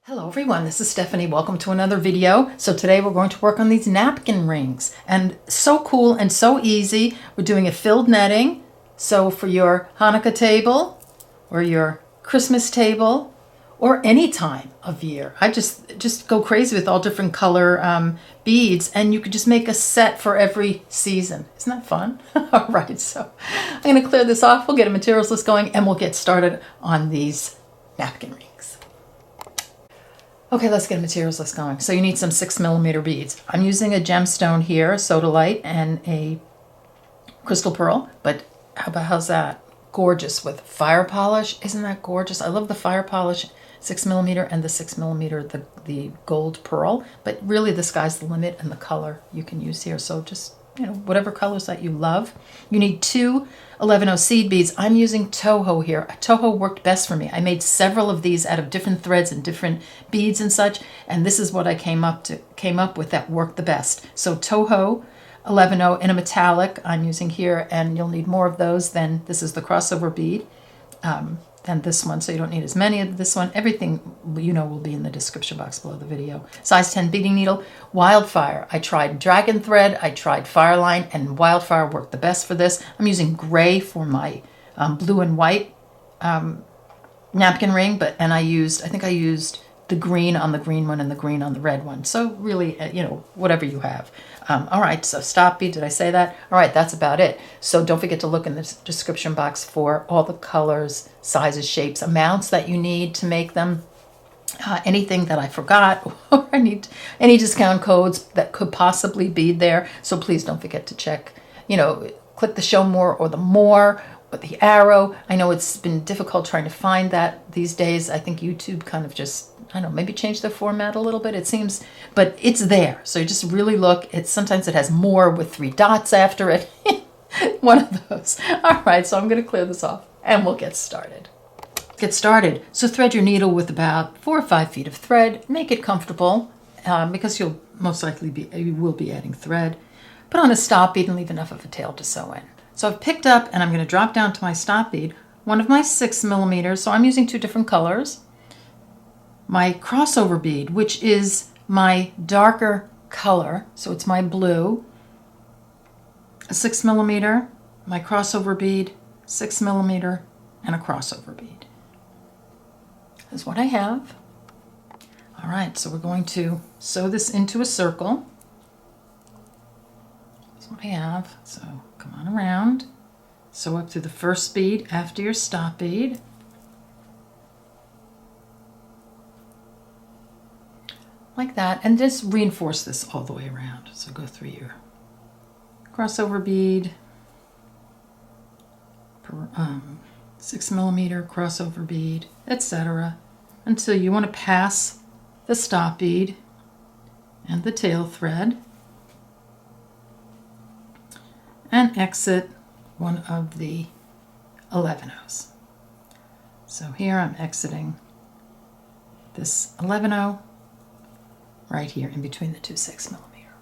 Hello everyone, this is Stephanie. Welcome to another video. So today we're going to work on these napkin rings, and so cool and so easy. We're doing a filled netting. So for your Hanukkah table or your Christmas table or any time of year, I just go crazy with all different color beads, and you could just make a set for every season. Isn't that fun? All right, so I'm going to clear this off. We'll get a materials list going and we'll get started on these napkin rings. Okay, let's get a materials list going. So you need some 6mm beads. I'm using a gemstone here, Sodalite, and a crystal pearl, but how's that? Gorgeous with fire polish. Isn't that gorgeous? I love the fire polish 6mm and the 6mm, the gold pearl, but really the sky's the limit and the color you can use here. So just, whatever colors that you love. You need two 11/0 seed beads. I'm using Toho here. Toho worked best for me. I made several of these out of different threads and different beads and such, and this is what I came up with that worked the best. So Toho 11/0 in a metallic I'm using here, and you'll need more of those. Then this is the crossover bead than this one, so you don't need as many of this one. Everything will be in the description box below the video. Size 10 beading needle. Wildfire. I tried dragon thread, I tried Fireline, and Wildfire worked the best for this. I'm using gray for my blue and white napkin ring, and I think I used the green on the green one and the green on the red one. So really, whatever you have. All right, so stop bead, did I say that? All right, that's about it. So don't forget to look in the description box for all the colors, sizes, shapes, amounts that you need to make them. Anything that I forgot, or I need any discount codes that could possibly be there. So please don't forget to check, click the show more or the more, or the arrow. I know it's been difficult trying to find that these days. I think YouTube kind of just, maybe change the format a little bit, it seems, but it's there. So you just really look. Sometimes it has more with 3 dots after it. One of those. All right, so I'm going to clear this off and we'll get started. So thread your needle with about 4 or 5 feet of thread. Make it comfortable because you'll most likely you will be adding thread. Put on a stop bead and leave enough of a tail to sew in. So I've picked up, and I'm going to drop down to my stop bead, one of my 6mm. So I'm using 2 different colors. My crossover bead, which is my darker color, so it's my blue, a 6mm, my crossover bead, 6mm, and a crossover bead. That's what I have. All right, so we're going to sew this into a circle. That's what I have. So come on around, sew up through the first bead after your stop bead. Like that, and just reinforce this all the way around. So go through your crossover bead, 6mm crossover bead, etc., until you want to pass the stop bead and the tail thread and exit one of the 11/0s. So here I'm exiting this 11/0 right here in between the 2 6mm.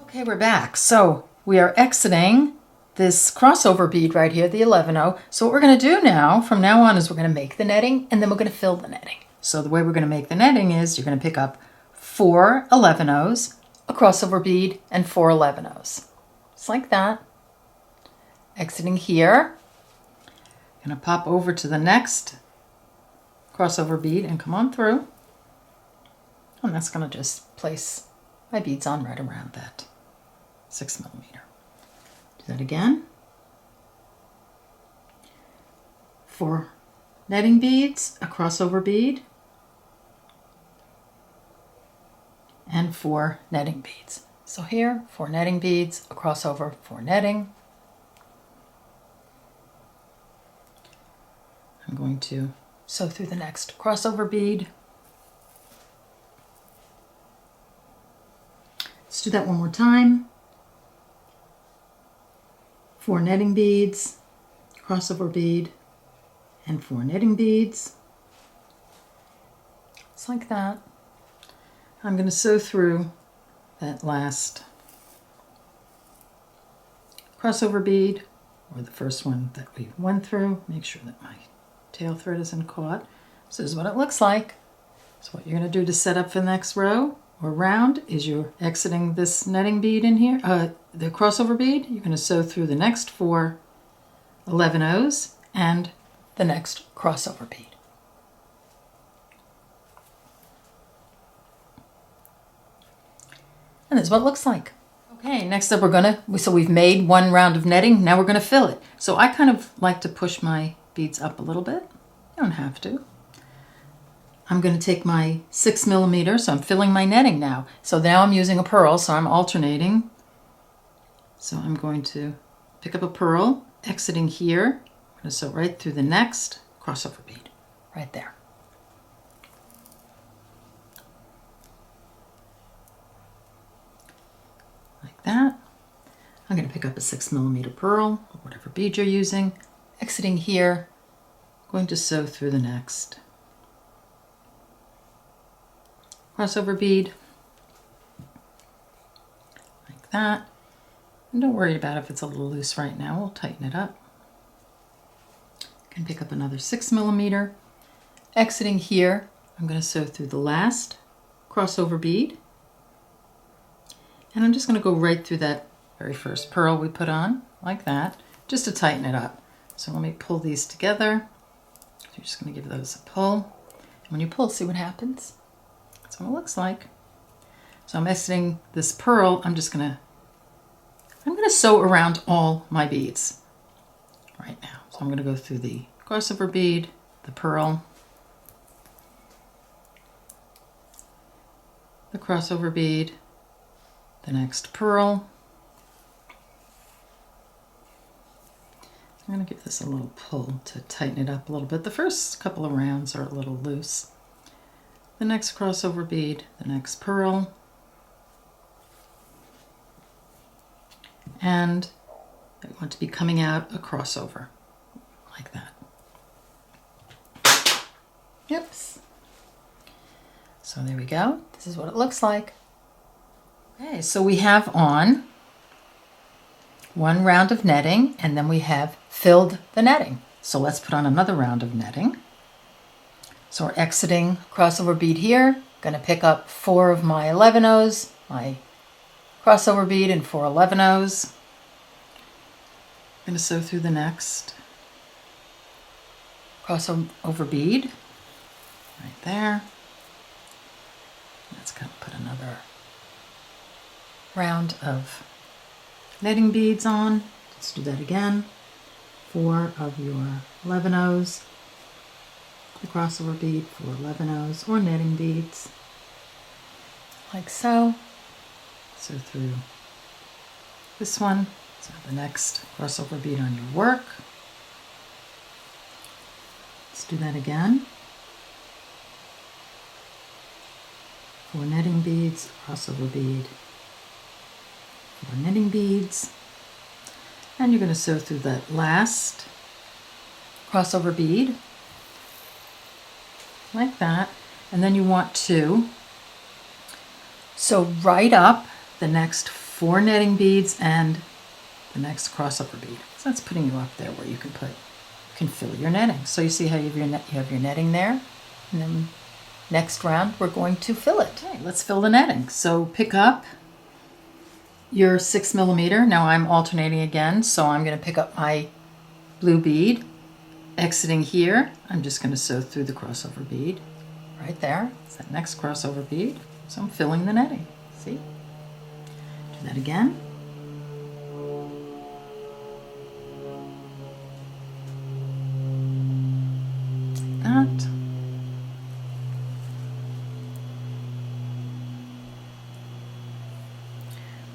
Okay, we're back. So we are exiting this crossover bead right here, the 11/0. So what we're going to do now, from now on, is we're going to make the netting, and then we're going to fill the netting. So the way we're going to make the netting is you're going to pick up 4 11/0s, a crossover bead, and 4 11/0s. Just like that. Exiting here. I'm going to pop over to the next crossover bead and come on through. And that's going to just place my beads on right around that 6mm. Do that again. 4 netting beads, a crossover bead, and 4 netting beads. So here, 4 netting beads, a crossover, 4 netting. I'm going to sew through the next crossover bead. Let's do that one more time. 4 netting beads, crossover bead, and 4 netting beads. Just like that. I'm going to sew through that last crossover bead, or the first one that we went through. Make sure that my tail thread isn't caught. This is what it looks like. So what you're going to do to set up for the next row or round is you're exiting this netting bead in here, the crossover bead. You're going to sew through the next 4 11 O's and the next crossover bead. And this is what it looks like. Okay, next up so we've made 1 round of netting, now we're gonna fill it. So I kind of like to push my beads up a little bit. You don't have to. I'm gonna take my 6mm, so I'm filling my netting now. So now I'm using a pearl, so I'm alternating. So I'm going to pick up a pearl, exiting here. I'm gonna sew right through the next crossover bead, right there. That. I'm going to pick up a 6mm pearl, or whatever bead you're using, exiting here, going to sew through the next crossover bead, like that. And don't worry about if it's a little loose right now, we'll tighten it up. Can pick up another 6mm, exiting here, I'm going to sew through the last crossover bead. And I'm just going to go right through that very first pearl we put on, like that, just to tighten it up. So let me pull these together. So you're just going to give those a pull. And when you pull, see what happens? That's what it looks like. So I'm exiting this pearl. I'm going to sew around all my beads right now. So I'm going to go through the crossover bead, the pearl, the crossover bead, the next pearl. I'm going to give this a little pull to tighten it up a little bit. The first couple of rounds are a little loose. The next crossover bead, the next pearl, and I want to be coming out a crossover like that. Yep. So there we go. This is what it looks like. Okay, so we have on 1 round of netting, and then we have filled the netting. So let's put on another round of netting. So we're exiting crossover bead here, going to pick up 4 of my 11 O's, my crossover bead and 4 11 O's. I'm going to sew through the next crossover bead right there. Let's kind of put another round of netting beads on. Let's do that again. 4 of your 11 O's, the crossover bead, 4 11 O's or netting beads, like so. Sew through this one, so the next crossover bead on your work. Let's do that again. 4 netting beads, crossover bead, 4 knitting beads, and you're going to sew through that last crossover bead like that, and then you want to sew right up the next 4 netting beads and the next crossover bead. So that's putting you up there where you can fill your netting. So you see how you have your netting there, and then next round we're going to fill it. Okay, let's fill the netting. So pick up your 6mm. Now I'm alternating again, so I'm going to pick up my blue bead, exiting here. I'm just going to sew through the crossover bead right there. It's that next crossover bead. So I'm filling the netting. See? Do that again. Like that.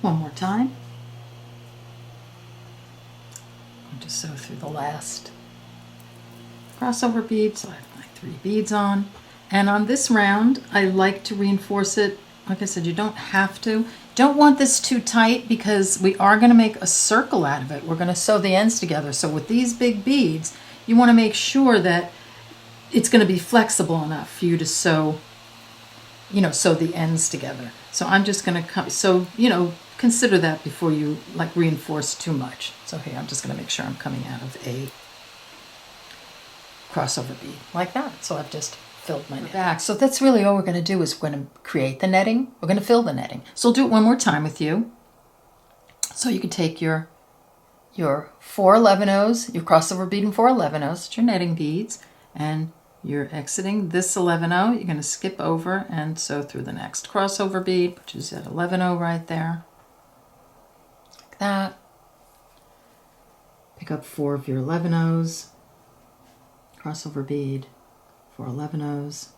One more time. I'll just sew through the last crossover bead, so I have my 3 beads on. And on this round, I like to reinforce it. Like I said, you don't have to. Don't want this too tight because we are going to make a circle out of it. We're going to sew the ends together. So with these big beads, you want to make sure that it's going to be flexible enough for you to sew, sew the ends together. So I'm just going to come, consider that before you reinforce too much. So here, I'm just going to make sure I'm coming out of a crossover bead like that. So I've just filled my back. So that's really all we're going to do is we're going to create the netting. We're going to fill the netting. So I'll do it one more time with you. So you can take your 4 11-ohs, your crossover bead and 4 11-ohs, it's your netting beads, and you're exiting this 11-oh. You're going to skip over and sew through the next crossover bead, which is at 11-oh right there, like that. Pick up 4 of your 11-ohs, crossover bead, 4 11-ohs.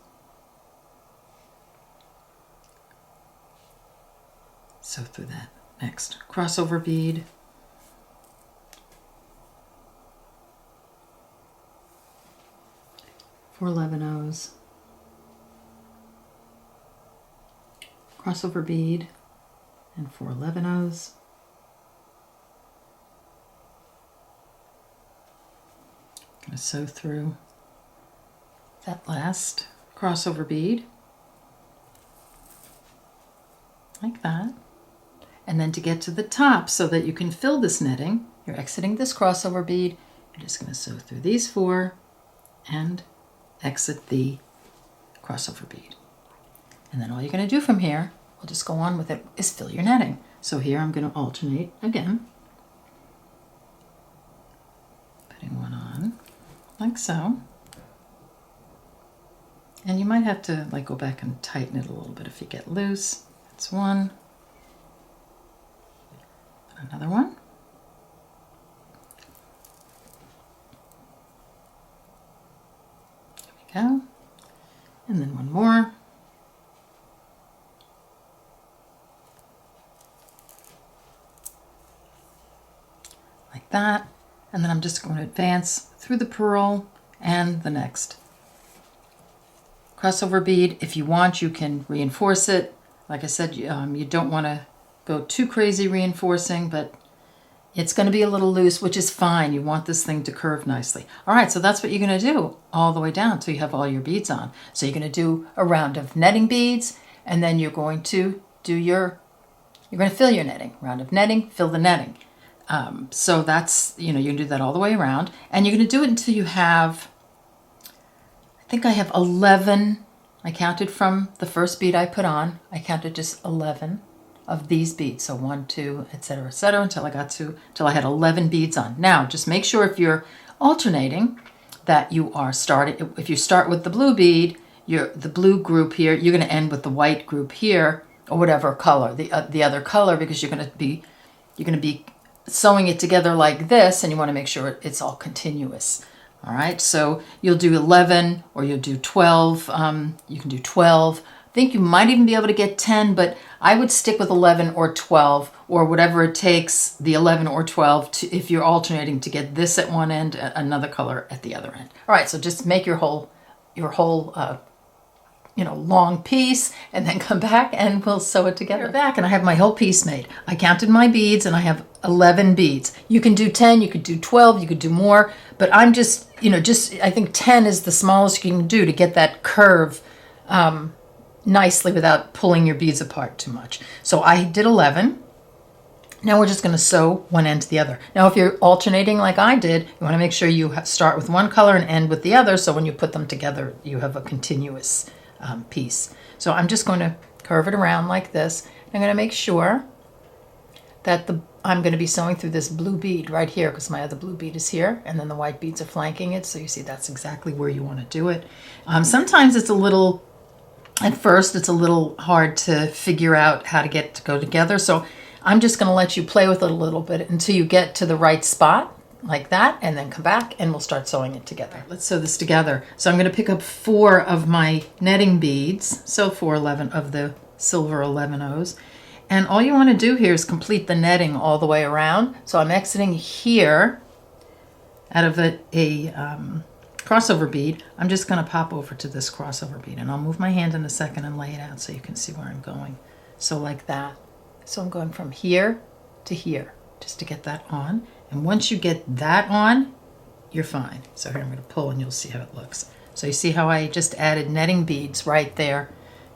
Sew through that next crossover bead. Four 11-ohs, crossover bead, and 4 11-ohs. Going to sew through that last crossover bead, like that. And then to get to the top so that you can fill this netting, you're exiting this crossover bead. You're just going to sew through these 4 and exit the crossover bead. And then all you're going to do from here, we'll just go on with it, is fill your netting. So here I'm going to alternate again, putting one on like so. And you might have to like go back and tighten it a little bit if you get loose. That's one. Another one. There we go. And then one more. Like that. And then I'm just going to advance through the purl and the next crossover bead. If you want, you can reinforce it. Like I said, you don't want to go too crazy reinforcing, but it's going to be a little loose, which is fine. You want this thing to curve nicely. All right, so that's what you're going to do all the way down until you have all your beads on. So you're going to do a round of netting beads, and then you're going to do you're going to fill your netting. Round of netting, fill the netting. So that's, you can do that all the way around, and you're going to do it until you have, I think I have 11. I counted from the first bead I put on. I counted just 11 of these beads. So 1, 2, etc., until I had 11 beads on. Now, just make sure if you're alternating that you are starting, if you start with the blue bead, the blue group here, you're going to end with the white group here, or whatever color, the other color, because you're going to be sewing it together like this, and you want to make sure it's all continuous. All right, so you'll do 11 or you'll do 12. You can do 12. I think you might even be able to get 10, but I would stick with 11 or 12 or whatever it takes, the 11 or 12, if you're alternating, to get this at one end, another color at the other end. All right, so just make your whole long piece, and then come back and we'll sew it together. You're back, and I have my whole piece made. I counted my beads, and I have 11 beads. You can do 10, you could do 12, you could do more, but I'm just I think 10 is the smallest you can do to get that curve nicely without pulling your beads apart too much. So I did 11. Now we're just going to sew one end to the other. Now if you're alternating like I did, you want to make sure you start with one color and end with the other, so when you put them together you have a continuous piece. So I'm just going to curve it around like this. I'm going to make sure that I'm going to be sewing through this blue bead right here, because my other blue bead is here, and then the white beads are flanking it. So you see that's exactly where you want to do it. Sometimes at first it's a little hard to figure out how to get it to go together. So I'm just going to let you play with it a little bit until you get to the right spot, like that, and then come back and we'll start sewing it together. Let's sew this together. So I'm going to pick up 4 of my netting beads, so 4 11 of the silver 11-ohs, and all you want to do here is complete the netting all the way around. So I'm exiting here out of a crossover bead. I'm just going to pop over to this crossover bead, and I'll move my hand in a second and lay it out so you can see where I'm going. So like that. So I'm going from here to here just to get that on. And once you get that on, you're fine. So here I'm going to pull and you'll see how it looks. So you see how I just added netting beads right there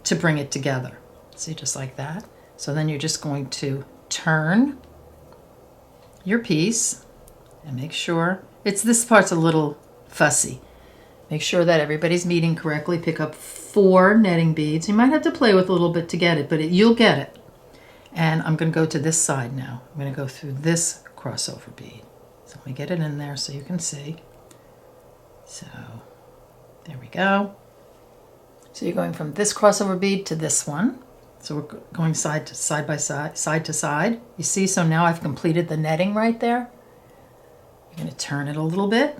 to bring it together. See, just like that. So then you're just going to turn your piece and make sure, this part's a little fussy. Make sure that everybody's meeting correctly. Pick up 4 netting beads. You might have to play with a little bit to get it, but you'll get it. And I'm going to go to this side now. I'm going to go through this crossover bead. So let me get it in there so you can see. So there we go. So you're going from this crossover bead to this one. So we're going side to side. You see, so now I've completed the netting right there. You're going to turn it a little bit.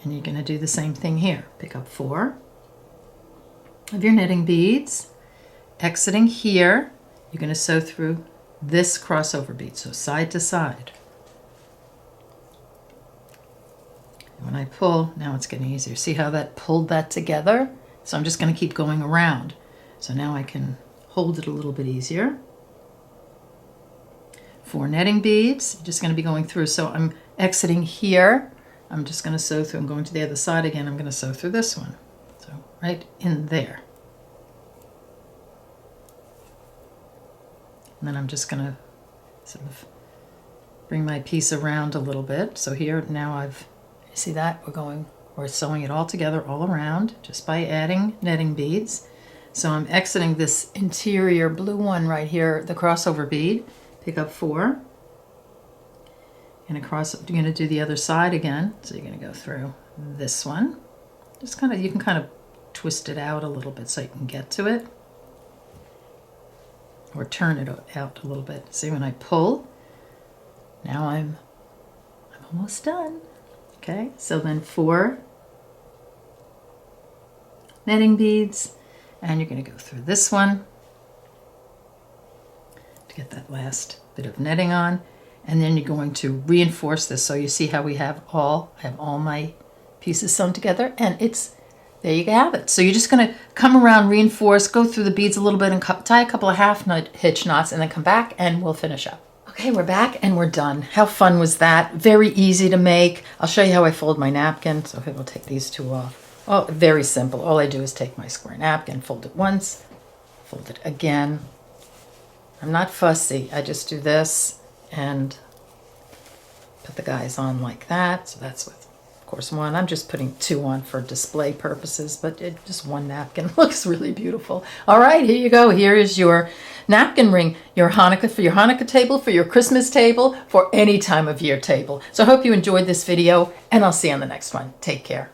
And you're going to do the same thing here. Pick up 4 of your netting beads. Exiting here, you're going to sew through this crossover bead. So side to side. And when I pull, now it's getting easier. See how that pulled that together? So I'm just going to keep going around. So now I can hold it a little bit easier. 4 netting beads, just going to be going through. So I'm exiting here. I'm just going to sew through. I'm going to the other side again. I'm going to sew through this one. So right in there. And then I'm just going to sort of bring my piece around a little bit. So here now you see that? We're sewing it all together all around just by adding netting beads. So I'm exiting this interior blue one right here, the crossover bead. Pick up 4. And across, you're going to do the other side again. So you're going to go through this one. Just kind of, you can kind of twist it out a little bit so you can get to it. Or turn it out a little bit. See, when I pull, now I'm almost done. Okay, so then 4 netting beads, and you're going to go through this one to get that last bit of netting on. And then you're going to reinforce this. So you see how I have all my pieces sewn together, and there you have it. So you're just going to come around, reinforce, go through the beads a little bit and tie a couple of half hitch knots, and then come back and we'll finish up. Okay, we're back and we're done. How fun was that? Very easy to make. I'll show you how I fold my napkin. So we'll take these 2 off. Oh, very simple. All I do is take my square napkin, fold it once, fold it again. I'm not fussy. I just do this and put the guys on like that. So that's with, of course, 1. I'm just putting 2 on for display purposes, but just 1 napkin looks really beautiful. All right, here you go. Here is your napkin ring, for your Hanukkah table, for your Christmas table, for any time of year table. So I hope you enjoyed this video, and I'll see you on the next one. Take care.